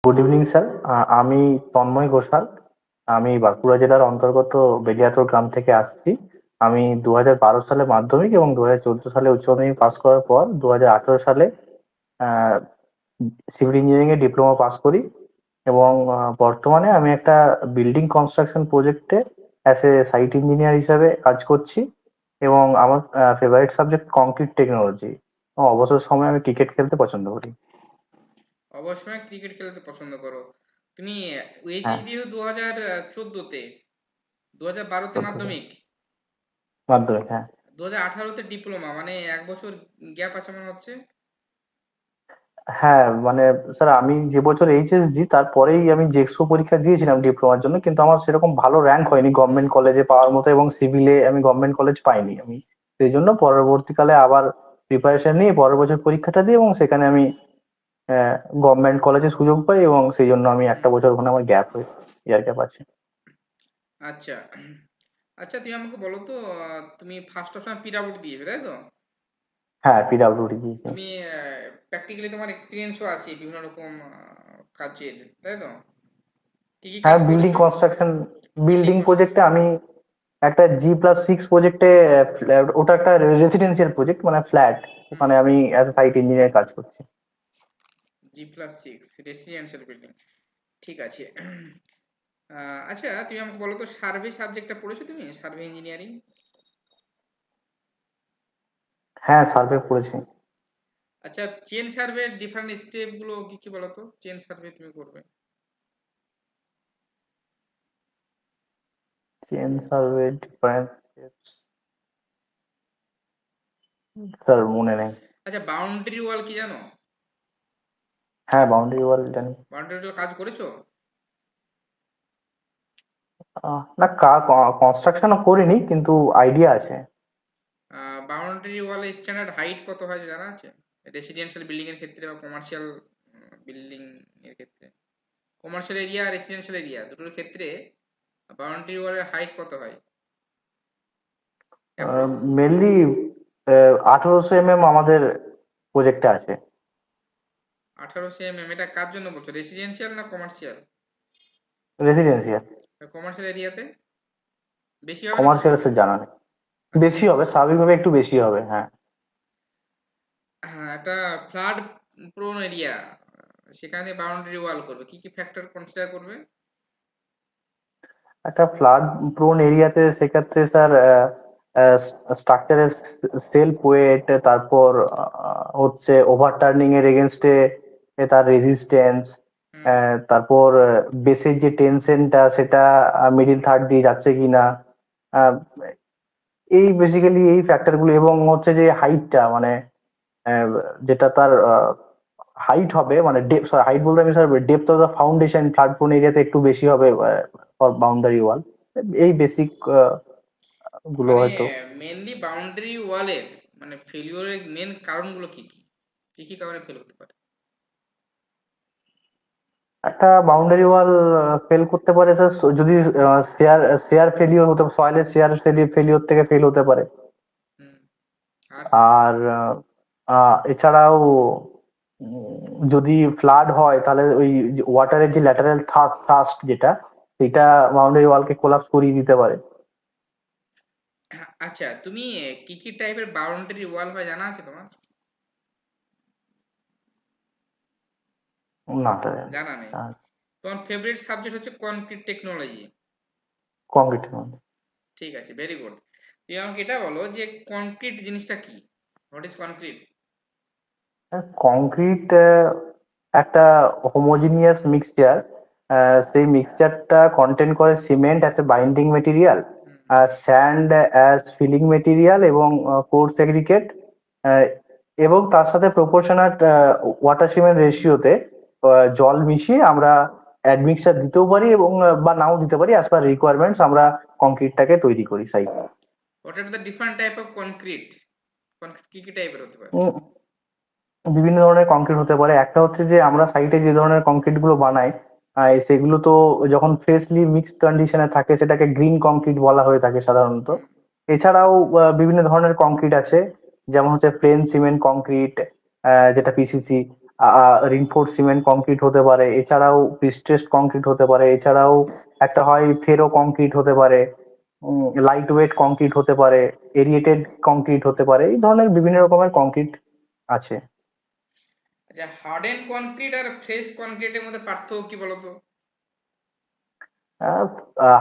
Good evening sir. আমি তন্ময় ঘোষাল। আমি বাঁকুড়া জেলার অন্তর্গত বেলিয়াতোড় গ্রাম থেকে আসছি। আমি 2012 সালে মাধ্যমিক এবং 2014 সালে উচ্চ মাধ্যমিক পাস করার পর 2018 সালে আহ, সিভিল ইঞ্জিনিয়ারিং এ ডিপ্লোমা পাস করি এবং বর্তমানে আমি একটা বিল্ডিং কনস্ট্রাকশন প্রজেক্টে অ্যাজ এ সাইট ইঞ্জিনিয়ার হিসাবে কাজ করছি এবং আমার ফেভারিট সাবজেক্ট কংক্রিট টেকনোলজি। অবসর সময়ে আমি ক্রিকেট খেলতে পছন্দ করি। অবশ্যই ক্রিকেট খেলতে পছন্দ করো। তুমি হ্যাঁ, এইচএস দিয়েছো 2014-তে, 2012-তে চলছে মাধ্যমিক, মাধ্যমিক, হ্যাঁ। 2018-তে ডিপ্লোমা, মানে 1 বছর গ্যাপ আছে মনে হচ্ছে। হ্যাঁ, মানে স্যার আমি যে বছর এইচএস দিই তারপরেই আমি জেক্সো পরীক্ষা দিয়েছিলাম ডিপ্লোমার জন্য, কিন্তু আমার সেরকম ভালো র্যাঙ্ক হয়নি গভর্নমেন্ট কলেজে পাওয়ার মতো এবং সিভিলে আমি গভর্নমেন্ট কলেজ পাইনি আমি। সেই জন্য পরবর্তীকালে আবার প্রিপারেশন নিয়ে পরের বছর পরীক্ষাটা দিই এবং সেখানে আমি গভর্নমেন্ট কলেজে সুযোগ পাই এবং সেই জন্য আমি হুম, একটা বছর ওখানে আমার গ্যাপ হয়ে ইয়ার গ্যাপ আছে। আচ্ছা। আচ্ছা, তুমি আমাকে বলো তো, তুমি ফার্স্ট অপশন পিডাব্লিউডি দিয়েছো তাই তো? হ্যাঁ, পিডাব্লিউডি দিয়েছি। তুমি প্র্যাকটিক্যালি তোমার এক্সপিরিয়েন্সও আছে বিভিন্ন রকম কাজের, তাই তো? কি কি কাজ হ্যাঁ, বিল্ডিং করেছো? কনস্ট্রাকশন, বিল্ডিং বিল্ডিং প্রজেক্টে কনস্ট্রাকশন। আমি একটা G+6 প্রজেক্টে, ওটা একটা রেসিডেন্সিয়াল প্রজেক্ট মানে ফ্ল্যাট। হুম। ওখানে আমি অ্যাজ এ সাইট ইঞ্জিনিয়ার কাজ করছি। G+6 রেসিডেন্সিয়াল বিল্ডিং, ঠিক আছে। আচ্ছা, তুমি আমাকে বলো তো, সার্ভে সাবজেক্টটা পড়েছো তুমি? Survey engineering. হ্যাঁ, সার্ভে করেছি। আচ্ছা, চেন সার্ভের ডিফারেন্ট স্টেপ গুলো কি কি বলো তো? চেন সার্ভে তুমি করবে। চেন সার্ভে ডিফারেন্স, স্যার মনে নেই। আচ্ছা, বাউন্ডারি ওয়াল কি জানো? হ্যাঁ, বাউন্ডারি ওয়াল জানি। বাউন্ডারি ওয়াল কাজ করেছো? না, কনস্ট্রাকশনও করিনি কিন্তু আইডিয়া আছে। বাউন্ডারি ওয়ালের স্ট্যান্ডার্ড হাইট কত হয় জানা আছে? রেসিডেন্সিয়াল বিল্ডিং এর ক্ষেত্রে বা কমার্শিয়াল বিল্ডিং এর ক্ষেত্রে, কমার্শিয়াল এরিয়া আর রেসিডেন্সিয়াল এরিয়া দুটোর ক্ষেত্রে বাউন্ডারি ওয়ালের হাইট কত হয় অ্যাপ্রক্স? মেনলি 1800 আমাদের প্রজেক্টে আছে। 1800 mm, এটা কার জন্য বলছো, রেসিডেন্সিয়াল না কমার্শিয়াল? রেসিডেন্সিয়াল। কমার্শিয়াল এরিয়াতে বেশি হবে না কম কমার্শিয়াল হবে? স্যার জানা নেই। আচ্ছা। বেশি হবে, স্বাভাবিকভাবে একটু বেশি হবে, হ্যাঁ। হ্যাঁ, একটা ফ্লাড প্রোন এরিয়া, সেখানে বাউন্ডারি ওয়াল করবে, কি কি ফ্যাক্টর কনসিডার করবে? একটা ফ্লাড প্রোন এরিয়াতে সেক্ষেত্রে স্যার স্ট্রাকচারের সেলফ ওয়েট, তারপর হচ্ছে ওভারটার্নিং এর এগেনস্টে তার রেজিস্ট্যান্স, হুম। তারপর বেসের যে টেনশনটা সেটা মিডিল থার্ড দিয়ে যাচ্ছে কিনা, আহ, এই বেসিক্যালি এই ফ্যাক্টর গুলো এবং হচ্ছে যে হাইটটা মানে আহ, যেটা তার হাইট হবে মানে হাইট বলতে আমি sir depth of the foundation flood prone এরিয়াতে একটু বেশি হবে ফর বাউন্ডারি ওয়াল। এই বেসিক গুলো মানে হয়তো। মেনলি বাউন্ডারি ওয়ালের মানে ফেলিওরের মেন কারণগুলো কি কি, কি কি কারণে ফেল হতে পারে? একটা বাউন্ডারি ওয়াল ফেল করতে পারে স্যার যদি শেয়ার শেয়ার ফেলিওর হতে, সয়েলের শেয়ার ফেলিওর থেকে ফেল হতে পারে। হুম। আর আর এছাড়াও যদি ফ্লাড হয় তাহলে ওই ওয়াটারের যে ল্যাটারাল থাস্ট যেটা, সেটা বাউন্ডারি ওয়ালকে কোলাপস করিয়ে দিতে পারে। আচ্ছা, তুমি কি কি টাইপের বাউন্ডারি ওয়াল হয় জানা আছে তোমার? না স্যার। জানা নেই। তোমার ফেভারিট সাবজেক্ট হচ্ছে কনক্রিট টেকনোলজি। কংক্রিটের মধ্যে ঠিক আছে, ভেরি গুড। তুমি আমাকে এটা বলো যে কনক্রিট জিনিসটা কি, হোয়াট ইজ কনক্রিট? কংক্রিট একটা হোমোজিনিয়াস মিক্সচার। সেই মিক্সচারটা কন্টেন করে cement as a binding material, hmm. Sand as filling material এবং কোর্স এগ্রিগেট, এবং তার সাথে প্রপোর্শনাল ওয়াটার সিমেন্ট রেশিওতে জল মিশিয়ে আমরা অ্যাডমিক্সার দিতেও পারি এবং বা নাও দিতে পারি, অ্যাজ পার রিকোয়ারমেন্টস আমরা কংক্রিটটাকে তৈরি করি side. What are the different type of concrete? Concrete কি কি টাইপের হতে পারে? বিভিন্ন ধরনের কংক্রিট হতে পারে। একটা হচ্ছে যে আমরা সাইটে যে ধরনের কংক্রিট গুলো বানাই, সেগুলো তো যখন ফ্রেশলি মিক্সড কন্ডিশনে থাকে সেটাকে গ্রিন কংক্রিট বলা হয়ে থাকে সাধারণত। হুম। এছাড়াও বিভিন্ন ধরনের কংক্রিট আছে, যেমন হচ্ছে প্লেন সিমেন্ট কংক্রিট, যেটা পিসিসি। রিনফোর্স সিমেন্ট কংক্রিট হতে পারে, এছাড়াও প্রিস্ট্রেসড কংক্রিট হতে পারে, এছাড়াও একটা হয় ফেরো কংক্রিট হতে পারে, লাইট ওয়েট কংক্রিট হতে পারে, এরিয়েটেড কংক্রিট হতে পারে, এই ধরনের বিভিন্ন রকমের কংক্রিট আছে। আচ্ছা, হার্ডেন কনক্রিট আর ফ্রেশ কনক্রিটের মধ্যে পার্থক্য কি বলতো?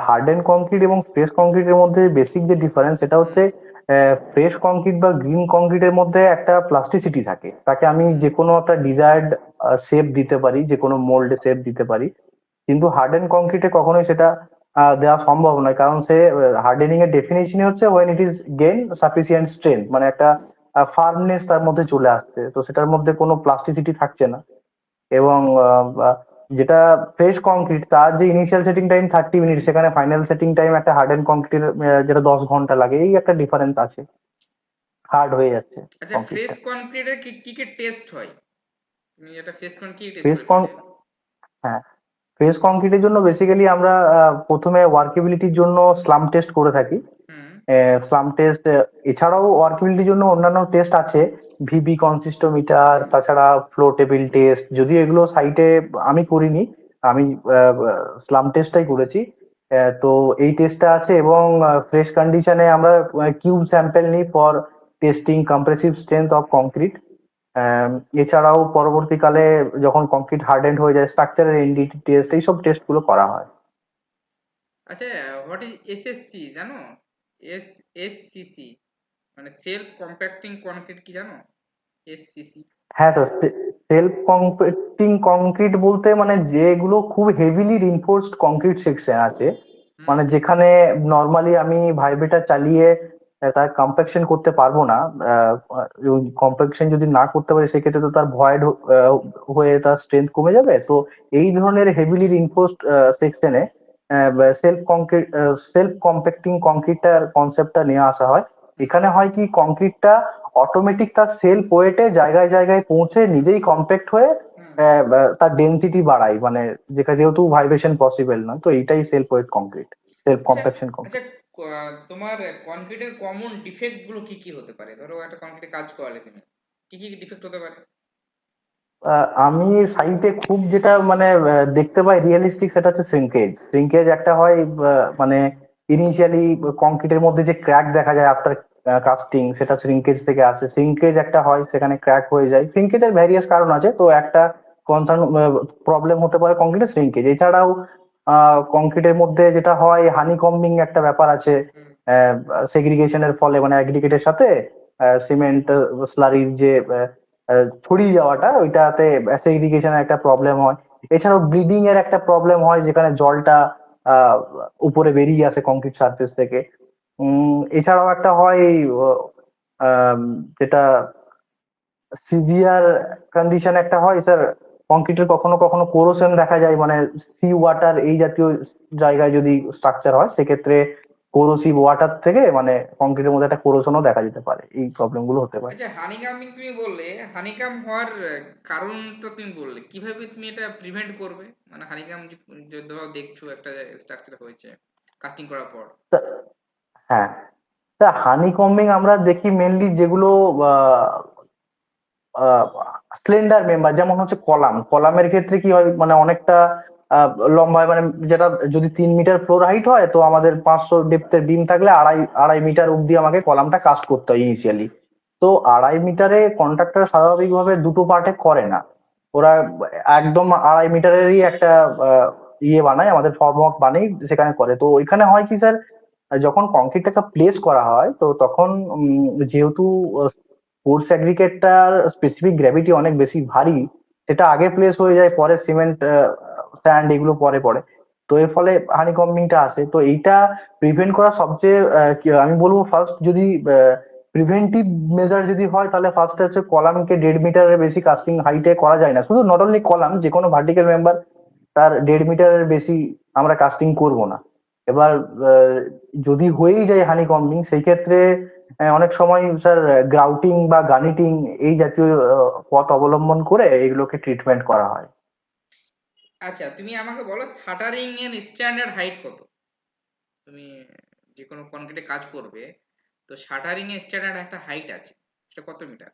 হার্ডেন কংক্রিট এবং ফ্রেশ কংক্রিটের মধ্যে বেসিক যে ডিফারেন্স সেটা হুম। হচ্ছে, ফ্রেশ কংক্রিট বা গ্রিন কংক্রিটের মধ্যে একটা প্লাস্টিসিটি থাকে, তাকে আমি হুম। যে কোনো একটা ডিজায়ার্ড শেপ দিতে পারি, যে কোনো মোল্ডে শেপ দিতে পারি। কিন্তু হার্ডেন কংক্রিটে কখনোই সেটা দেওয়া সম্ভব নয়, কারণ সে হার্ডেনিং এর ডেফিনেশনই হচ্ছে when it is gain sufficient strength, মানে একটা ফার্মনেস তার মধ্যে চলে আসছে, তো সেটার মধ্যে কোনো প্লাস্টিসিটি থাকছে না। এবং যেটা ফ্রেশ কংক্রিট, তার যে ইনিশিয়াল সেটিং টাইম 30 মিনিট, সেখানে ফাইনাল সেটিং টাইম একটা হার্ডেন কংক্রিটের যেটা 10 ঘন্টা লাগে, এই একটা ডিফারেন্স আছে, হার্ড হয়ে যাচ্ছে আচ্ছা, ফ্রেশ কংক্রিটটা। কনক্রিটের কি কি কি টেস্ট হয়? তুমি এটা ফ্রেশ কনক্রিট কি টেস্ট ফ্রেশ করে কং ফেললে? হ্যাঁ, ফ্রেশ কংক্রিটের জন্য বেসিক্যালি আমরা প্রথমে ওয়ার্কেবিলিটির জন্য স্লাম টেস্ট করে থাকি। হুম। স্লাম টেস্ট, এছাড়াও ওয়ার্কেবিলিটির জন্য অন্যান্য টেস্ট আছে, ভিবি কনসিস্টোমিটার, হুম। তাছাড়া ফ্লো টেবিল টেস্ট, যদিও এগুলো সাইটে আমি করিনি, আমি স্লাম টেস্টটাই করেছি। তো এই টেস্টটা আছে, এবং ফ্রেশ কন্ডিশনে আমরা কিউব স্যাম্পল নিই for testing compressive strength of concrete. এছাড়াও পরবর্তীকালে যখন কংক্রিট হার্ডেন্ড হয়ে যায়, স্ট্রাকচারাল এনডিটি টেস্ট, এইসব টেস্ট গুলো করা হয়। আচ্ছা, হোয়াট ইজ এসএসসি জানো? এসএসসি মানে সেলফ কম্প্যাক্টিং কনক্রিট, কি জানো? এসসিসি। হ্যাঁ স্যার, সেলফ কম্পেক্টিং কংক্রিট বলতে মানে যেগুলো খুব হেভিলি রিনফোর্সড কংক্রিট সেকশন আছে, হুম। মানে যেখানে নর্মালি আমি ভাইব্রেটার চালিয়ে তার কম্প্যাকশন করতে পারবো না। কম্প্যাকশন যদি না করতে পারি, সেক্ষেত্রে তো তার ভয়েড হয়ে তার স্ট্রেংথ কমে যাবে। তো এই ধরনের হেভিলি রিনফোর্সড সেকশনে সেলফ কম্প্যাক্টিং কংক্রিটটার কনসেপ্টটা নিয়ে আসা হয়। হুম। এখানে হয় কি, কংক্রিটটা অটোমেটিক তার সেলফ ওয়েটে জায়গায় জায়গায় পৌঁছে নিজেই কম্প্যাক্ট হয়ে হুম। তার ডেনসিটি বাড়ায়, মানে যেহেতু ভাইব্রেশন পসিবল নয়, তো এইটাই সেলফ ওয়েট কংক্রিট, সেলফ আচ্ছা। কম্প্যাকশন আচ্ছা, কংক্রিট। তোমার কনক্রিটের কমন ডিফেক্ট গুলো কি কি হতে পারে? ধরো একটা কনক্রিটে কাজ করালে তুমি, কি কি ডিফেক্ট হতে পারে? আমি সাইটে খুব যেটা মানে দেখতে পাই রিয়েলিস্টিক, সেটা হচ্ছে শ্রিঙ্কেজ। শ্রিঙ্কেজ একটা হয়, মানে ইনিশিয়ালি কংক্রিটের মধ্যে যে ক্র্যাক দেখা যায় আফটার কাস্টিং, সেটা শ্রিঙ্কেজ থেকে আসে। শ্রিঙ্কেজ একটা হয়, সেখানে ক্র্যাক হয়ে যায়। শ্রিঙ্কেজের ভ্যারিয়াস কারণ আছে, তো একটা কনসার্ন প্রবলেম হতে পারে কংক্রিটের শ্রিঙ্কেজ। এছাড়াও কংক্রিটের মধ্যে যেটা হয়, হানিকম্বিং একটা ব্যাপার আছে, হুম। সেগ্রিগেশনের ফলে, মানে অ্যাগ্রিগেটের সাথে সিমেন্ট স্লারির যে ছড়িয়ে যাওয়াটা, ওইটাতে সেগ্রিগেশনের একটা প্রবলেম হয়। এছাড়াও ব্লিডিং এর একটা প্রবলেম হয়, যেখানে জলটা আহ, উপরে বেরিয়ে আসে কংক্রিট সারফেস থেকে। এছাড়াও একটা হয়, আহ, আম, যেটা সিভিয়ার কন্ডিশন একটা হয় স্যার, কংক্রিটের কখনো কখনো কোরোশন দেখা যায়, মানে সি ওয়াটার এই জাতীয় জায়গায় যদি স্ট্রাকচার হয়, সেক্ষেত্রে কোরোসিভ ওয়াটার থেকে মানে কংক্রিটের মধ্যে একটা কোরোশনও দেখা যেতে পারে, এই প্রবলেম গুলো হতে পারে। আচ্ছা, হানিকামিং তুমি বললে, হানিকাম হওয়ার কারণটা তুমি বললে, কিভাবে তুমি এটা প্রিভেন্ট করবে? মানে হানিকাম যদি ধরো দেখছো একটা স্ট্রাকচার হয়েছে কাস্টিং করার পর। তা- হ্যাঁ, তা হানি কম্বিং আমরা দেখি মেনলি যেগুলো স্লেন্ডার মেম্বার, যেমন হচ্ছে কলামের ক্ষেত্রে কি হয়, মানে অনেকটা আহ, লম্বা হয়, মানে যেটা যদি 3 মিটার ফ্লোর হাইট হয়, তো আমাদের 500 ডেপথের বিম থাকলে আড়াই আড়াই মিটার অব্দি আমাকে কলামটা কাস্ট করতে হয় ইনিশিয়ালি। তো 2.5 মিটারে কন্ট্রাক্টর স্বাভাবিকভাবে দুটো পার্টে করে না, ওরা একদম 2.5 মিটারেরই একটা ইয়ে বানায়, আমাদের ফর্মওয়ার্ক বানাই, সেখানে করে। তো ওইখানে হয় কি স্যার, যখন কংক্রিটটাকে প্লেস করা হয়, তো তখন যেহেতু কোর্স অ্যাগ্রিগেটটার স্পেসিফিক গ্র্যাভিটি অনেক বেশি ভারী, সেটা আগে প্লেস হয়ে যায়, পরে সিমেন্ট স্যান্ড এগুলো পরে পড়ে। তো এর ফলে হানিকম্বিংটা আসে। তো এইটা প্রিভেন্ট করা সবচেয়ে আমি বলবো, ফার্স্ট যদি প্রিভেন্টিভ মেজার যদি হয়, তাহলে ফার্স্ট হচ্ছে কলামকে 1.5 মিটারের বেশি কাস্টিং হাইটে করা যায় না। শুধু নট অনলি কলাম, যে কোনো ভার্টিক্যাল মেম্বার তার 1.5 মিটারের বেশি আমরা কাস্টিং করব না। এবার আহ, যদি হয়েই যায় হানি কম্বিং, সেই ক্ষেত্রে অনেক সময় স্যার গ্রাউটিং বা গানিটিং এই জাতীয় পথ অবলম্বন করে এগুলোকে ট্রিটমেন্ট করা হয়। আচ্ছা, তুমি আমাকে বলো শাটারিং এর স্ট্যান্ডার্ড হাইট কত? তুমি যে কোনো কনক্রিটে কাজ করবে, তো শাটারিং এর স্ট্যান্ডার্ড একটা হাইট আছে, সেটা কত মিটার?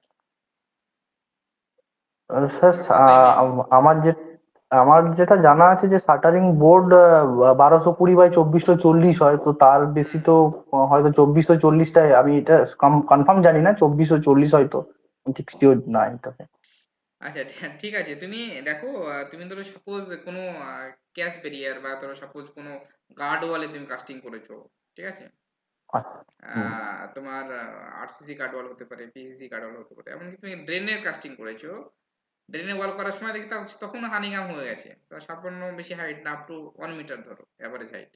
স্যার, কতই মেন? আমার যেটা জানা আছে যে শাটারিং বোর্ড 1220 বাই 2440 হয়, তো তার বেশি তো হয়তো 2440টায়, আমি এটা কনফার্ম জানি না, 2440 হয়তো, আমি ঠিক শিওর না এটাতে। আচ্ছা, ঠিক আছে, তুমি দেখো, তুমি ধরো সাপোজ কোনো ক্যাশ ব্যারিয়ার বা ধরো সাপোজ কোনো গার্ড ওয়ালে তুমি কাস্টিং করেছো, ঠিক আছে? আচ্ছা। হুম। তোমার আরসিসি গার্ড ওয়াল হতে পারে, পিসিসি গার্ড ওয়াল হতে পারে, এমনকি তুমি ড্রেনের কাস্টিং করেছো, ড্রেনের ওয়াল করার সময় দেখি তখন হানিকাম হয়ে গেছে, তো সামান্য বেশি হাইট না, আপ টু 1 মিটার ধরো এভারেজ হাইট,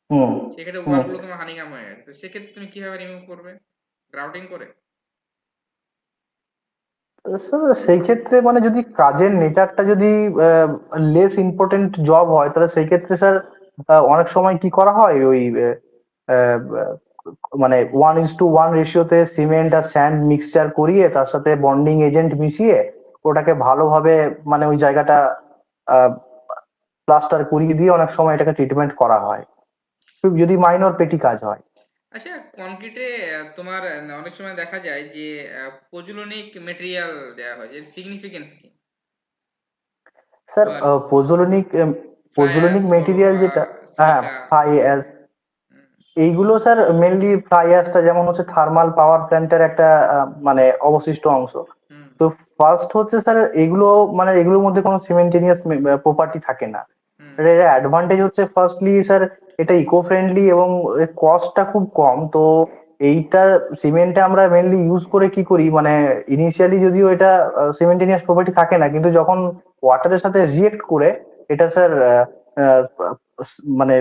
হুম। সেক্ষেত্রে হুম। ওয়ালগুলো তোমার হানিকাম হয়ে গেছে, তো সেক্ষেত্রে তুমি কিভাবে রিমুভ করবে? গ্রাউটিং করে? স্যার, সেই ক্ষেত্রে মানে যদি কাজের নেচারটা যদি লেস ইম্পর্টেন্ট জব হয়, তাহলে সেই ক্ষেত্রে স্যার অনেক সময় কি করা হয়, ওই আহ, মানে 1:1 রেশিওতে সিমেন্ট আর স্যান্ড মিক্সচার করিয়ে তার সাথে বন্ডিং এজেন্ট মিশিয়ে ওটাকে ভালোভাবে, মানে ওই জায়গাটা প্লাস্টার করিয়ে দিয়ে অনেক সময় এটাকে ট্রিটমেন্ট করা হয়, খুব যদি মাইনর পেটি কাজ হয়। আচ্ছা, কনক্রিটে তোমার অনেক সময় দেখা যায় যে পজুলনিক মেটেরিয়াল দেওয়া হয়, এর সিগনিফিকেন্স কি? স্যার, তোমার পোজোলনিক ফ্লাই অ্যাশ পোজোলনিক বলো মেটেরিয়াল বা যেটা, হ্যাঁ, সিলিকা। ফ্লাই অ্যাশ, হুম, এইগুলো স্যার মেনলি ফ্লাই অ্যাশটা যেমন হচ্ছে থার্মাল পাওয়ার প্ল্যান্টের একটা মানে অবশিষ্ট অংশ। হুম, তো ফার্স্ট হচ্ছে স্যার এগুলো, মানে এগুলোর মধ্যে কোনো সিমেন্টেনিয়াস প্রপার্টি থাকে না। হুম, এর অ্যাডভান্টেজ হচ্ছে ফার্স্টলি স্যার এটা ইকো ফ্রেন্ডলি এবং এর কস্টটা খুব কম। তো এইটা সিমেন্টে আমরা মেনলি ইউজ করে কি করি, মানে ইনিশিয়ালি যদিও এটা সিমেন্টেনিয়াস প্রপার্টি থাকে না, কিন্তু যখন ওয়াটারের সাথে রিয়েক্ট করে এটা স্যার মানে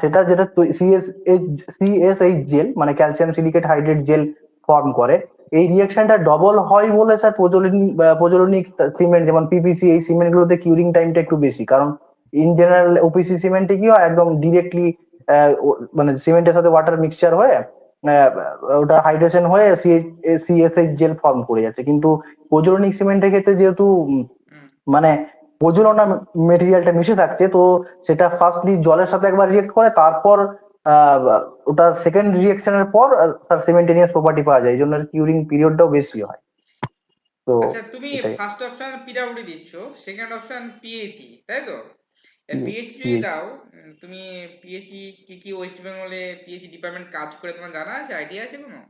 সেটা যেটা সিএসএইচ জেল, মানে calcium silicate hydrate gel form করে। এই রিঅ্যাকশনটা ডবল হয় বলে স্যার প্রজ্বলনিক সিমেন্ট যেমন পিপিসি, এই সিমেন্ট গুলোতে কিউরিং টাইমটা একটু বেশি, কারণ ইন জেনারেল ওপিসি সিমেন্টে কি হয় একদম ডিরেক্টলি মানে সিমেন্টের সাথে ওয়াটার মিক্সচার হয়ে আহ, ওটা হাইড্রেশন হয়ে সিএসএইচ জেল ফর্ম করে যাচ্ছে, কিন্তু প্রজ্বলনিক সিমেন্টের ক্ষেত্রে যেহেতু হুম। মানে প্রজ্বলনা মেটেরিয়ালটা মিশে থাকছে, তো সেটা ফার্স্টলি জলের সাথে একবার রিয়েক্ট করে, তারপর আহ, ওটা সেকেন্ড রিয়েকশনের পর তার সিমেন্টেনিয়াস প্রপার্টি পাওয়া যায়, এই জন্য কিউরিং পিরিয়ডটাও বেশি হয়। তো আচ্ছা, তুমি এটাই। ফার্স্ট অপশন পিডব্লিউডি দিচ্ছ, সেকেন্ড অপশন পিএইচই, তাই তো? পিএইচই যদি PH। দাও, তুমি পিএইচই কি কি ওয়েস্ট বেঙ্গলে পিএইচই ডিপার্টমেন্ট কাজ করে তোমার জানা আছে, আইডিয়া আছে কোনো?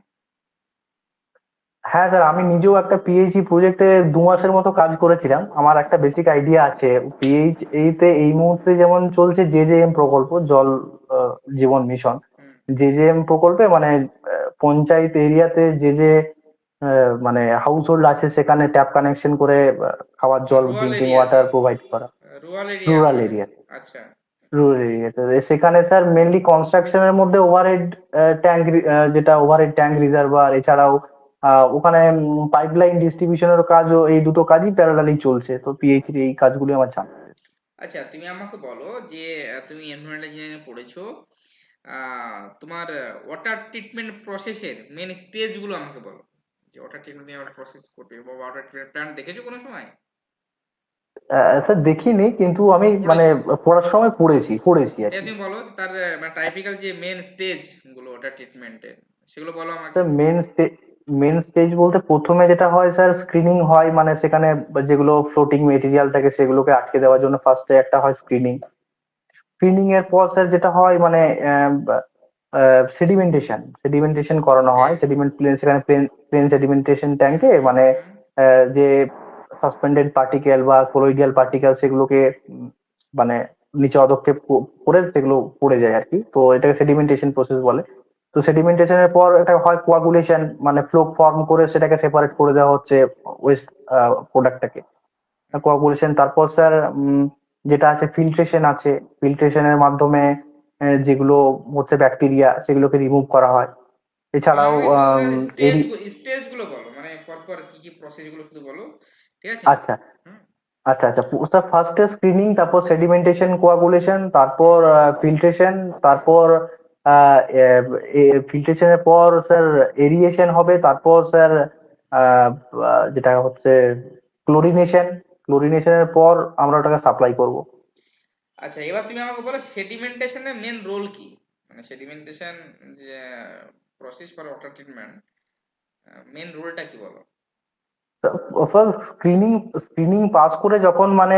হ্যাঁ স্যার, আমি নিজেও একটা পিএইচই প্রজেক্টে 2 মাসের মতো কাজ করেছিলাম, আমার একটা বেসিক আইডিয়া আছে। পিএইচই তে এই মুহূর্তে যেমন চলছে জেজেএম প্রকল্প, জল জীবন মিশন। হুম। জেজেএম প্রকল্পে মানে পঞ্চায়েত এরিয়াতে যে মানে হাউস হোল্ড আছে সেখানে ট্যাপ কানেকশন করে খাওয়ার জল, রুরাল ড্রিঙ্কিং এরিয়াতে, ওয়াটার প্রোভাইড করা। রুরাল এরিয়া রুরাল মানে। এরিয়া, আচ্ছা। রুরাল এরিয়াতে সেখানে স্যার মেনলি কনস্ট্রাকশনের মধ্যে ওভারহেড ট্যাঙ্ক, যেটা ওভারহেড ট্যাঙ্ক রিজার্ভার, এছাড়াও ওখানে পাইপলাইন ডিস্ট্রিবিউশনের কাজও, এই দুটো কাজই প্যারালালি চলছে, তো পিএইচডি এই কাজগুলি আমার জানা। আচ্ছা, তুমি আমাকে বলো যে তুমি এনভায়রনমেন্টাল ইঞ্জিনিয়ারিং পড়েছো, তোমার ওয়াটার ট্রিটমেন্ট প্রসেসের মেন স্টেজ গুলো আমাকে বলো, যে ওয়াটার ট্রিটমেন্ট নিয়ে প্রসেস করবে বা ওয়াটার ট্রিটমেন্ট প্ল্যান্ট দেখেছো কোনো সময়? স্যার দেখিনি, কিন্তু আমি মানে পড়েছো? পড়ার সময় পড়েছি আর এটা কি। তুমি বলো তার মানে টাইপিক্যাল যে মেন স্টেজ গুলো ওয়াটার ট্রিটমেন্টের, সেগুলো বলো আমাকে। স্যার, মেন স্টেজ বলতে প্রথমে যেটা হয় স্যার স্ক্রিনিং হয়, মানে সেখানে যেগুলো ফ্লোটিং মেটেরিয়াল থাকে সেগুলোকে আটকে দেওয়ার জন্য ফার্স্টে একটা হয় স্ক্রিনিং। স্ক্রিনিং এর পর স্যার যেটা হয় মানে সেডিমেন্টেশন করানো ওকে। হয়, সেডিমেন্ট প্লেন, সেখানে প্লেন সেডিমেন্টেশন হুম, ট্যাঙ্কে মানে হুম। যে সাসপেন্ডেড পার্টিকেল বা কোলয়েডিয়াল পার্টিকেল সেগুলোকে মানে নিচে অধক্ষেপ করে সেগুলো পড়ে যায় আর কি, তো এটাকে সেডিমেন্টেশন প্রসেস বলে। তো সেডিমেন্টেশনের পর এটা হয় কোয়াগুলেশন, মানে ফ্লো ফর্ম করে সেটাকে সেপারেট করে দেওয়া হচ্ছে ওয়েস্ট প্রোডাক্টটাকে, হুম। কোয়াগুলেশন। তারপর স্যার যেটা আছে ফিল্ট্রেশন আছে, ফিল্ট্রেশনের মাধ্যমে যেগুলো হচ্ছে ব্যাকটেরিয়া সেগুলোকে রিমুভ করা হয়। তুমি এছাড়াও আমাকে শুধু স্টেজ এরি স্টেজ গুলো বলো, মানে পরপর কি কি প্রসেস গুলো শুধু বলো, ঠিক আছে? আচ্ছা, হুম, আচ্ছা, স্যার ফার্স্টে স্ক্রিনিং, তারপর সেডিমেন্টেশন কোয়াগুলেশন, তারপর হুম, ফিল্ট্রেশন, হুম। তারপর ফিল্ট্রেশনের পর স্যার এরিয়েশন হবে, তারপর স্যার যেটা হচ্ছে ক্লোরিনেশন, ক্লোরিনেশনের পর আমরা ওটাকে সাপ্লাই করব। আচ্ছা, এবার তুমি আমাকে বলো সেডিমেন্টেশনের মেন রোল কি, মানে সেডিমেন্টেশন যে process for water treatment, main রোলটা কি বলো? ফার্স্ট স্ক্রিনিং স্ক্রিনিং পাস করে যখন মানে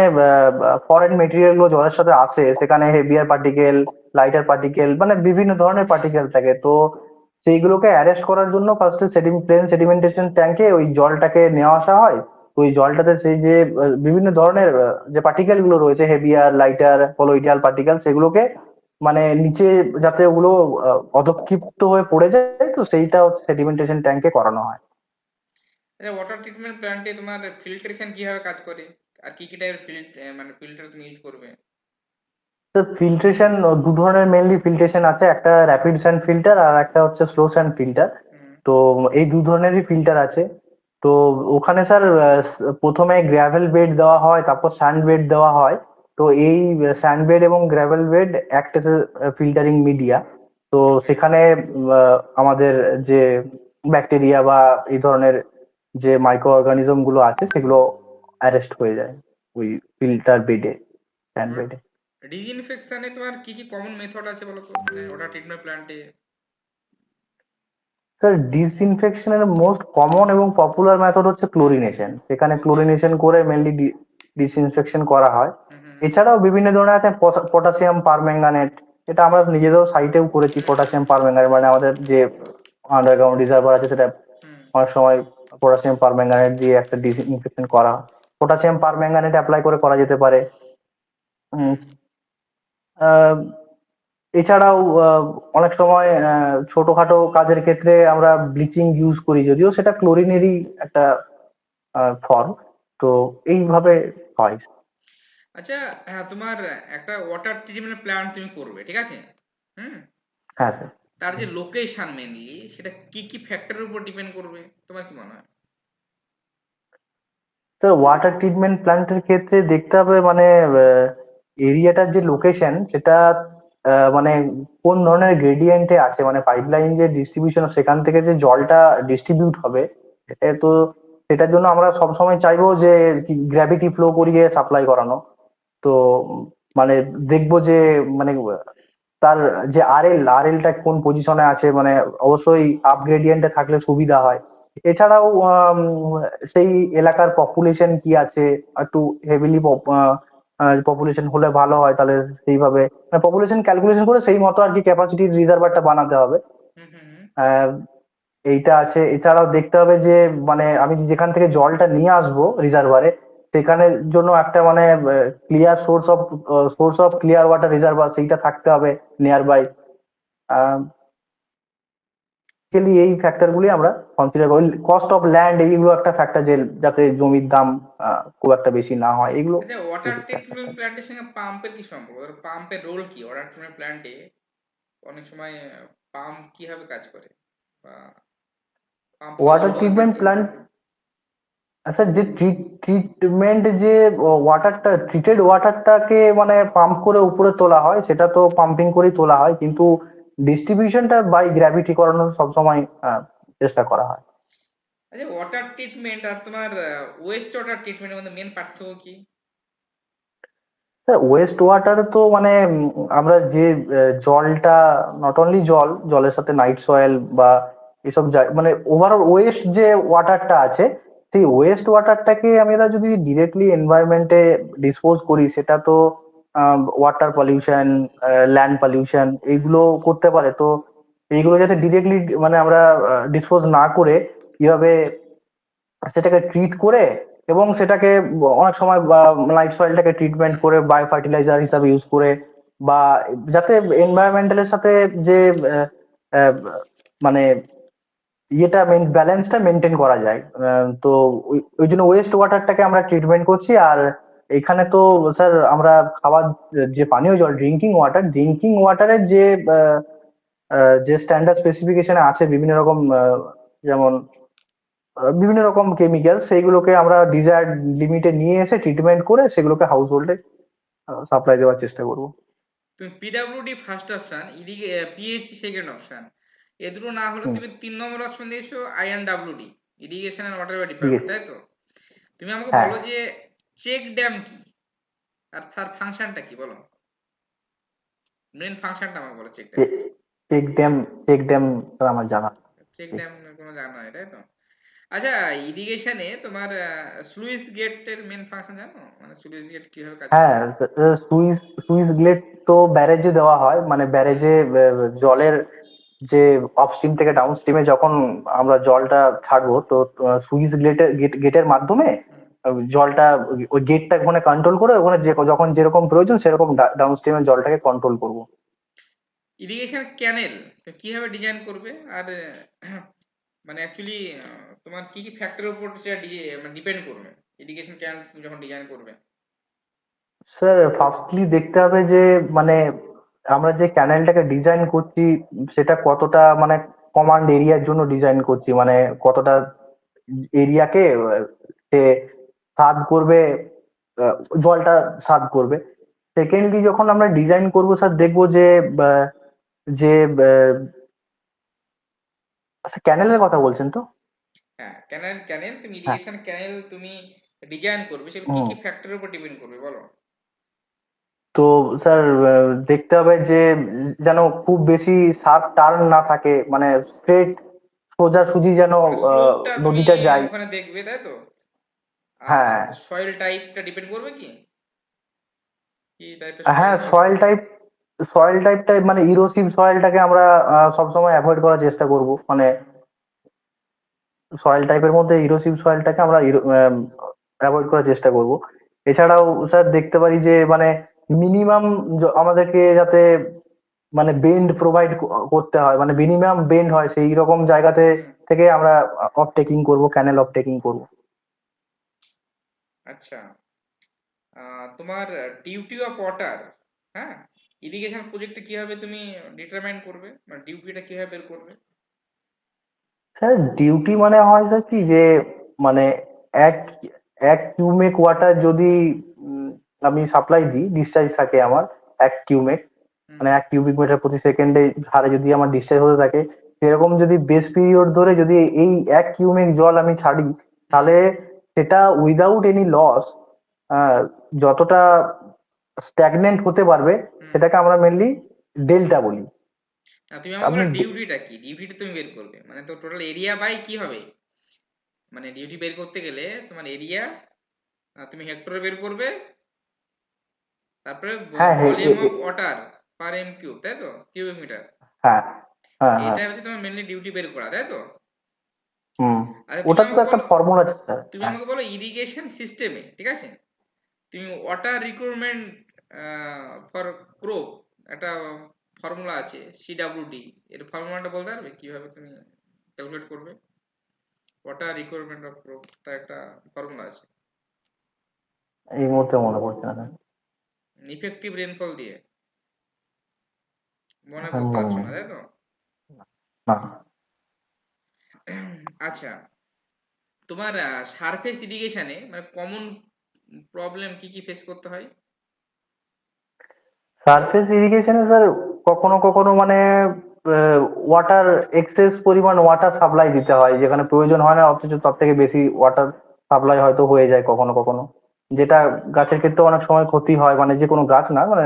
ফরেন মেটেরিয়াল গুলো জলের সাথে আসে, সেখানে হেভিয়ার পার্টিকেল, লাইটার পার্টিকেল, মানে বিভিন্ন ধরনের পার্টিকেল থাকে। তো সেইগুলোকে অ্যারেস্ট করার জন্য ফার্স্টে প্লেন সেডিমেন্টেশন ট্যাঙ্কে ওই জলটাকে নিয়ে আসা হয়। ওই জলটাতে সেই যে বিভিন্ন ধরনের যে পার্টিকেল গুলো রয়েছে, হেভিয়ার, লাইটার, কলোইডাল পার্টিকেল, সেগুলোকে মানে নিচে যাতে ওগুলো অধক্ষিপ্ত হয়ে পড়ে যায়, তো সেইটা হচ্ছে সেডিমেন্টেশন ট্যাঙ্কে করানো হয়। আচ্ছা, ওয়াটার ট্রিটমেন্ট প্ল্যান্টে তোমার ফিল্ট্রেশন কিভাবে কাজ করে, আর কি কি টাইপের মানে ফিল্টার তুমি ইউজ করবে? তো ফিল্ট্রেশন দু ধরনের মেনলি ফিল্ট্রেশন আছে, একটা র্যাপিড স্যান্ড ফিল্টার আর একটা হচ্ছে স্লো স্যান্ড ফিল্টার। হুম। তো এই দু ধরনেরই ফিল্টার আছে। তো ওখানে স্যার প্রথমে গ্র্যাভেল বেড দেওয়া হয়, তারপর স্যান্ড বেড দেওয়া হয়। তো এই স্যান্ড বেড এবং gravel bed act S filtering media. তো ওকে। সেখানে আমাদের যে ব্যাকটেরিয়া বা এই ধরনের যে মাইক্রো অর্গানিজম গুলো আছে সেগুলো অ্যারেস্ট হয়ে যায় ওই ফিল্টার বেডে, স্যান্ড বেডে। ডিসইনফেকশনে তোমার কি কি কমন মেথড আছে বলো তো, মানে ওয়াটার ট্রিটমেন্ট প্ল্যান্টে? স্যার ডিসইনফেকশনের মোস্ট কমন এবং পপুলার মেথড হচ্ছে ক্লোরিনেশন। সেখানে ওকে। ক্লোরিনেশন করে মেনলি ডিসইনফেকশন করা হয়। হুম হুম এছাড়াও বিভিন্ন ধরনের আছে, পটাশিয়াম পারম্যাঙ্গানেট। এটা আমরা নিজেরাও সাইটেও করেছি। পটাশিয়াম পারম্যাঙ্গানেট মানে আমাদের যে আন্ডারগ্রাউন্ড রিজার্ভার আছে, সেটা হুম অনেক সময় পটাশিয়াম পারম্যাঙ্গানেট দিয়ে একটা ডিসইনফেকশন করা হয়। পটাশিয়াম পারম্যাঙ্গানেট অ্যাপ্লাই করে করা যেতে পারে। উম, হুম। আহ, এছাড়াও অনেক সময় ছোটখাটো কাজের ক্ষেত্রে আমরা ব্লিচিং ইউজ করি, যদিও সেটা ক্লোরিনেরই একটা ফর্ম। তো এইভাবে হয়। আচ্ছা, হ্যাঁ, তোমার একটা ওয়াটার ট্রিটমেন্ট প্ল্যান্ট তুমি করবে, ঠিক আছে? হুম। হ্যাঁ স্যার। তার যে লোকেশন মেনলি, সেটা কি কি ফ্যাক্টরের উপর ডিপেন্ড করবে, তোমার কি মনে হয়? স্যার ওয়াটার ট্রিটমেন্ট প্ল্যান্টের ক্ষেত্রে দেখতে হবে মানে এরিয়াটার যে লোকেশন সেটা মানে কোন ধরনের গ্রেডিয়েন্টে আছে, মানে পাইপলাইন যে ডিস্ট্রিবিউশন সেখান থেকে যে জলটা ডিস্ট্রিবিউট হবে। তো সেটার জন্য আমরা সবসময় চাইবো যে গ্র্যাভিটি ফ্লো করিয়ে সাপ্লাই করানো। তো মানে দেখবো যে মানে তার যে আরএলটা কোন পজিশনে আছে, মানে অবশ্যই আপ গ্রেডিয়েন্টে থাকলে সুবিধা হয়। এছাড়াও সেই এলাকার পপুলেশন কি আছে, একটু হেভিলি পপুলেশন হলে ভালো হয়। তাহলে সেইভাবে পপুলেশন ক্যালকুলেশন করে সেই মতো আর কি ক্যাপাসিটির রিজার্ভারটা বানাতে হবে। হুম হুম হুম। আহ, এইটা আছে। এছাড়াও দেখতে হবে যে মানে আমি যেখান থেকে জলটা নিয়ে আসবো রিজার্ভারে, সেখানের জন্য একটা মানে clear source of clear water reservoir সেইটা থাকতে হবে নিয়ার বাই। বেসিক্যালি এই ফ্যাক্টর গুলি আমরা কনসিডার করি। কস্ট অফ ল্যান্ড এইগুলো একটা ফ্যাক্টর, যে যাতে জমির দাম খুব একটা বেশি না হয়, এগুলো আচ্ছা, ওয়াটার বেসিক ফ্যাক্টর। ট্রিটমেন্ট প্ল্যান্টের সঙ্গে পাম্পের কি সম্পর্ক? পাম্পের রোল কি ওয়াটার ট্রিটমেন্ট প্ল্যান্টে? অনেক সময় পাম্প কিভাবে কাজ করে, বা পাম্প ওয়াটার ফাংশন ট্রিটমেন্ট কি? প্ল্যান্ট, আচ্ছা যে ট্রিটমেন্ট যে ওয়াটারটা, ট্রিটেড ওয়াটারটাকে মানে পাম্প করে উপরে তোলা হয়, সেটা তো পাম্পিং করেই তোলা হয়, কিন্তু ডিস্ট্রিবিউশনটা বাই গ্র্যাভিটি করানোর সবসময় চেষ্টা করা হয়। আচ্ছা, ওয়াটার ট্রিটমেন্ট আর তোমার ওয়েস্ট ওয়াটার ট্রিটমেন্টের মধ্যে মেন পার্থক্য কি? ওয়েস্ট ওয়াটার তো মানে আমরা যে জলটা, নট অনলি জলের সাথে নাইট সয়েল বা এসব মানে ওভারঅল ওয়েস্ট যে ওয়াটারটা আছে, সেই ওয়েস্ট ওয়াটারটাকে আমরা যদি ডিরেক্টলি এনভায়রনমেন্টে ডিসপোজ করি, সেটা তো ওয়াটার পলিউশন, ল্যান্ড পলিউশন এইগুলো করতে পারে। তো এইগুলো যাতে ডিরেক্টলি মানে আমরা ডিসপোজ না করে কিভাবে সেটাকে ট্রিট করে, এবং সেটাকে অনেক সময় লাইফ সয়েলটাকে ট্রিটমেন্ট করে বায়ো ফার্টিলাইজার হিসাবে ইউজ করে, বা যাতে এনভায়রনমেন্টালের সাথে যে আহ, আহ, মানে ইয়েটা ব্যালেন্সটা মেনটেন করা যায়। তো ওই জন্য ওয়েস্ট ওয়াটারটাকে আমরা ট্রিটমেন্ট করছি। আর এখানে তো স্যার আমরা খাওয়ার যে পানীয় জল, ড্রিঙ্কিং ওয়াটারের যে স্ট্যান্ডার্ড স্পেসিফিকেশনে আছে বিভিন্ন রকম, যেমন বিভিন্ন রকম কেমিক্যাল, সেইগুলোকে আমরা ডিজায়ার্ড লিমিটে নিয়ে এসে ট্রিটমেন্ট করে সেগুলোকে হাউস হোল্ডে সাপ্লাই দেওয়ার চেষ্টা করব। তুমি PWD first option, PHE second option, এ দুটো না হলে হুম। তুমি 3 নম্বর অপশন দিয়েছো আইএনডব্লিউডি, ইরিগেশন অ্যান্ড ওয়াটার ঠিক ডিপার্টমেন্ট, আছে। তাই তো? তুমি আমাকে হ্যাঁ। বলো যে চেক ড্যাম কি, আর তার ফাংশনটা কি বলো, মেন ফাংশনটা আমাকে বলো চেক ড্যামের। চেক ড্যাম চেক ড্যাম আমার জানা চেক নেই। ড্যাম কোনো জানা নাই, তাই তো? আচ্ছা, ইরিগেশনে তোমার স্লুইস গেটের মেন ফাংশন জানো? মানে স্লুইস গেট কিভাবে কাজ করে? হ্যাঁ, সুইচ সুইচ গ্লেড তো ব্যারেজে দেওয়া হয়, মানে ব্যারেজে জলের যে আপস্ট্রিম থেকে ডাউনস্ট্রিমে যখন আমরা জলটা ছাড়বো, তো সুইচ গেটের মাধ্যমে হুম। জলটা ওই গেটটা ওখানে কন্ট্রোল করে ওখানে যে যখন যেরকম প্রয়োজন সেরকম ডাউনস্ট্রিমের জলটাকে কন্ট্রোল করবো। ইরিগেশন ক্যানেল কিভাবে ডিজাইন করবে? আর মানে অ্যাকচুয়ালি তোমার কি কি ফ্যাক্টরের উপর সেটা মানে ডিপেন্ড করবে ইরিগেশন ক্যানেল তুমি যখন ডিজাইন করবে? স্যার, ফার্স্টলি দেখতে হবে যে মানে আমরা যে ক্যানেলটাকে ডিজাইন করছি সেটা কতটা মানে কমান্ড এরিয়ার জন্য ডিজাইন করছি, মানে কতটা এরিয়াকে সে সার্ভ করবে, আহ, জলটা সার্ভ করবে। সেকেন্ডলি যখন আমরা ডিজাইন করব স্যার, দেখবো যে আহ, যে ক্যানেলের কথা বলছেন তো? হ্যাঁ, ক্যানেল ক্যানেল তুমি হ্যাঁ। ইরিগেশন ক্যানেল তুমি ডিজাইন করবে, সেগুলো কি হুম। কি ফ্যাক্টরের উপর ডিপেন্ড করবে বলো? তো স্যার, দেখতে হবে যে যেন খুব বেশি শার্প টার্ন না থাকে, মানে স্ট্রেট সোজাসুজি যেন মানে স্লোপটা তুমি নদীটা যায়। ওখানে দেখবে, তাই তো? আর হ্যাঁ। সয়েল টাইপটা ডিপেন্ড করবে কি কি টাইপের হ্যাঁ, সয়েল আছে? সয়েল টাইপটা মানে ইরোসিভ সয়েলটাকে আমরা সবসময় অ্যাভয়েড করার চেষ্টা করব, মানে হুম। সয়েল টাইপের মধ্যে ইরোসিভ সয়েলটাকে আমরা অ্যাভয়েড করার চেষ্টা করব। এছাড়াও স্যার দেখতে পারি যে মানে মিনিমাম আমাদেরকে যাতে মানে বেন্ড প্রোভাইড করতে হয়, মানে মিনিমাম বেন্ড হয় সেই রকম জায়গাতে হুম। থেকে আমরা অফ টেকিং করব, ক্যানেল অফ টেকিং করব। আচ্ছা, তোমার ডিউটি অফ ওয়াটার, হ্যাঁ, ইরিগেশন প্রজেক্টে কিভাবে তুমি ডিটারমাইন করবে, মানে ডিউটিটা কিভাবে বের করবে? স্যার, ডিউটি মানে হয় স্যার কি যে মানে এক এক কিউমেক ওয়াটার যদি উম, আমি সাপ্লাই দিই, ডিসচার্জ থাকে আমার এক কিউমেক, হুম। মানে 1 কিউবিক মিটার প্রতি সেকেন্ডে হারে যদি আমার ডিসচার্জ হতে থাকে, সেরকম যদি বেস পিরিয়ড ধরে যদি এই 1 কিউমেক জল আমি ছাড়ি, হুম। তাহলে সেটা উইদাউট এনি লস যতটা স্ট্যাগনেন্ট হতে পারবে হুম। সেটাকে আমরা মেনলি ডেল্টা বলি। তুমি আমাকে আপনি বলো ডিউটিটা কি, ডিউটিটা তুমি বের করবে মানে তো টোটাল এরিয়া বাই কি হবে? মানে ডিউটি বের করতে গেলে তোমার এরিয়া তুমি হেক্টরে বের করবে, তারপরে হ্যাঁ, volume of water per m cube, তাই তো? Cubic metre. হ্যাঁ, হ্যাঁ, হ্যাঁ। এটা হচ্ছে তোমার মেনলি ডিউটি বের করা, তাই তো? হুম। আচ্ছা, ওটার তো একটা ফর্মুলা আছে স্যার। তুমি হ্যাঁ। আমাকে বলো ইরিগেশন সিস্টেমে, ঠিক আছে, তুমি ওয়াটার রিক্রুটমেন্ট ফর ক্রপ একটা ফর্মুলা আছে সিডব্লিউডি, এর ফর্মুলাটা বলতে পারবে কিভাবে তুমি ক্যালকুলেট করবে ওয়াটার রিক্রুটমেন্ট অফ ক্রপ? তার একটা ফর্মুলা আছে এই মুহূর্তে মনে পড়ছে না স্যার। ইফেক্টিভ রেনফল দিয়ে। মনে হ্যাঁ, করতে মনে পারছো নেই। না, তাই তো? না। আচ্ছা, তোমার সারফেস ইরিগেশনে মানে কমন প্রবলেম কি কি ফেস করতে হয়? সারফেস ইরিগেশনে স্যার কখনো কখনো মানে ওয়াটার এক্সেস পরিমাণ ওয়াটার সাপ্লাই দিতে হয় যেখানে প্রয়োজন হয় না, অথচ তার থেকে বেশি ওয়াটার সাপ্লাই হয়তো হয়ে যায় কখনো কখনো, যেটা গাছের ক্ষেত্রে অনেক সময় ক্ষতি হয়, মানে যে কোনো গাছ না, মানে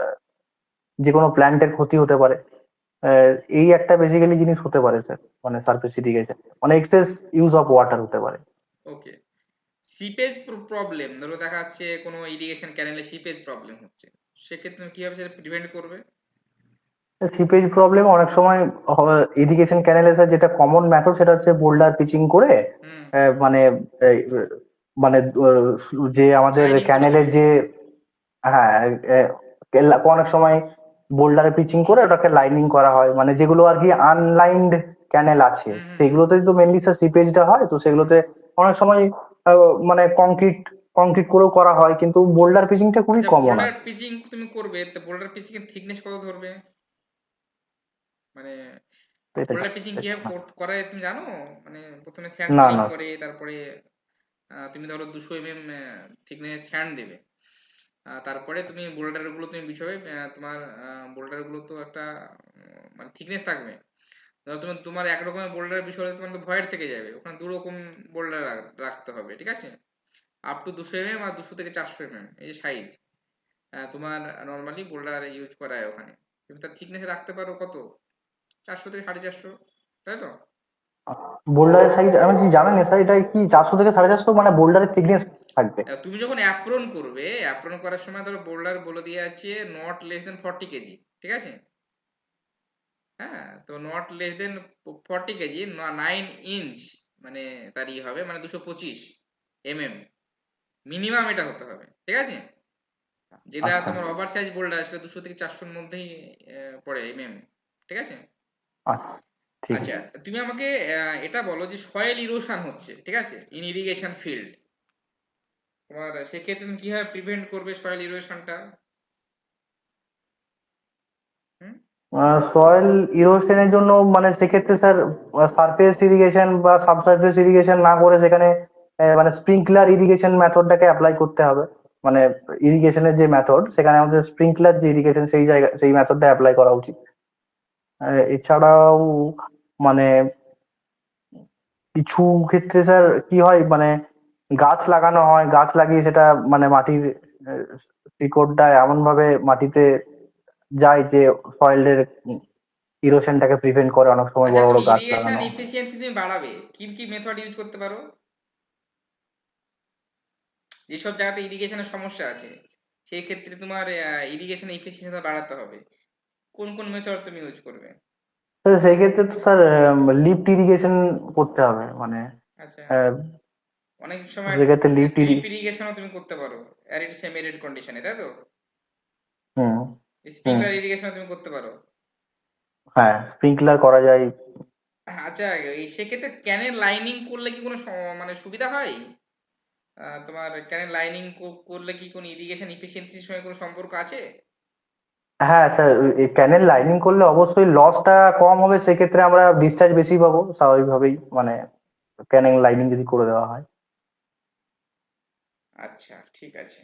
আহ, যে কোনো প্ল্যান্টের ক্ষতি হতে পারে। আহ, এই একটা বেসিক্যালি জিনিস হতে পারে স্যার, মানে সারফেস ইরিগেশন মানে এক্সেস ইউজ অফ ওয়াটার হতে পারে। ওকে, সিপেজ প্রবলেম, ধরো দেখা যাচ্ছে কোনো ইরিগেশন ক্যানেলে সিপেজ প্রবলেম হচ্ছে, সেক্ষেত্রে তুমি কিভাবে সেটা প্রিভেন্ট করবে? সিপেজ প্রবলেম অনেক সময় ইরিগেশন ক্যানেলে স্যার যেটা কমন মেথড সেটা হচ্ছে বোল্ডার পিচিং করে হুম। মানে এই, মানে যে আমাদের লাইনিং করে ক্যানেলের দেবে। যে, হ্যাঁ, অনেক সময় বোল্ডারে পিচিং করে ওটাকে লাইনিং করা হয়, মানে যেগুলো আর কি আনলাইনড ক্যানেল আছে হুম। হুম। হুম। সেগুলোতে তো মেনলি স্যার সিপেজটা হয়, তো হুম। সেগুলোতে অনেক সময় মানে কংক্রিট কংক্রিট করেও করা হয়, কিন্তু বোল্ডার পিচিংটা খুবই আচ্ছা, কমন আর বোল্ডার কি। পিচিং তুমি করবে তো বোল্ডার পিচিং এর থিকনেস কত ধরবে? মানে এটা বোল্ডার পিচিং এটা কিভাবে না। করে তুমি জানো? মানে প্রথমে স্যান্ড না, ফিলিং না। করে, তারপরে তুমি ধরো 200 থিকনেস স্যান্ড দেবে, তারপরে তুমি বোল্ডার গুলো তুমি বিছাবে, তোমার বোল্ডার গুলো তো একটা মানে থিকনেস থাকবে। ধরো তুমি তোমার এক রকমের বোল্ডার বিছালে তোমার তো ভয়ের থেকে যাবে, ওখানে দু রকম বোল্ডার রাখতে হবে, ঠিক আছে? আপ টু 200 আর 200 থেকে 400 এই যে সাইজ তোমার নর্মালি বোল্ডার ইউজ করা হয় ওখানে। তুমি তার থিকনেস রাখতে পারো কত, 400 থেকে 450, তাই তো? বোল্ডারের সাইজ আমি কি জানেন স্যার, এটা কি 400 থেকে 450, মানে বোল্ডারের থিকনেস থাকবে? তুমি যখন অ্যাপ্রন করবে, অ্যাপ্রন করার সময় ধরো বোল্ডার বলে দিয়ে আছে নট লেস দেন 40 কেজি, ঠিক আছে? হ্যাঁ, তো not less than 40 KG, 9 inch, মানে তার ই হবে মানে 225 mm মিনিমাম এটা হতে হবে, ঠিক আছে? যেটা আচ্ছা তোমার ওভার সাইজ বোল্ডার সেটা 200 থেকে 400-র মধ্যেই পড়ে ঠিক আছে? আচ্ছা, ঠিক আচ্ছা, আছে। তুমি আমাকে এটা বলো যে সয়েল ইরোশন হচ্ছে, ঠিক আছে, ইন ইরিগেশন ফিল্ড, তোমার সেক্ষেত্রে তুমি কিভাবে প্রিভেন্ট করবে সয়েল ইরোশনটা? হুম? সয়েল ইরোশনের জন্য মানে সেক্ষেত্রে স্যার সারফেস ইরিগেশন বা সাবসারফেস ইরিগেশন না করে সেখানে মানে স্প্রিংকলার ইরিগেশন মেথডটাকে অ্যাপ্লাই করতে হবে। মানে ইরিগেশনের যে মেথড, সেখানে আমাদের স্প্রিংকলার যে ইরিগেশন সেই জায়গা সেই মেথডটা অ্যাপ্লাই করা উচিত। এছাড়াও মানে কিছু ক্ষেত্রে স্যার কি হয়, মানে গাছ লাগানো হয়, গাছ লাগিয়ে সেটা মানে মাটির আহ, শিকড়টা এমন ভাবে মাটিতে যায় যে সয়েলের ইরোশনটাকে প্রিভেন্ট করে, অনেক সময় আচ্ছা, বড় বড় তুমি গাছ ইরিগেশন লাগানো হয়। ইফিসিয়েন্সি তুমি বাড়াবে কি কি মেথড ইউজ করতে পারো? যেসব জায়গাতে ইরিগেশনের সমস্যা আছে সেই ক্ষেত্রে তোমার ইরিগেশন ইফিসিয়েন্সি বাড়াতে হবে, কোন কোন মেথড তুমি ইউজ করবে? তো সেই ক্ষেত্রে তো স্যার লিফট ইরিগেশন করতে হবে, মানে আচ্ছা, আহ, অনেক সময় সেক্ষেত্রে লিফট ড্রিপ ইরিগেশনও তুমি করতে পারো অ্যারিড সেমি অ্যারিড কন্ডিশনে, তাই তো? হুম হুম স্প্রিংলার ইরিগেশনও তুমি করতে পারো। হ্যাঁ, স্প্রিংকলার করা যায়। আচ্ছা, এই সেক্ষেত্রে ক্যানের লাইনিং করলে কি কোনো মানে সুবিধা হয়? তোমার ক্যানের লাইনিং করলে কি কোনো ইরিগেশন ইফিসিয়েন্সির সঙ্গে কোনো সম্পর্ক আছে? হ্যাঁ স্যার, এই ক্যানেল লাইনিং করলে অবশ্যই লসটা কম হবে, সেক্ষেত্রে আমরা ডিসচার্জ বেশি পাবো স্বাভাবিকভাবেই, মানে ক্যানেল লাইনিং যদি করে দেওয়া হয়। আচ্ছা, ঠিক আছে।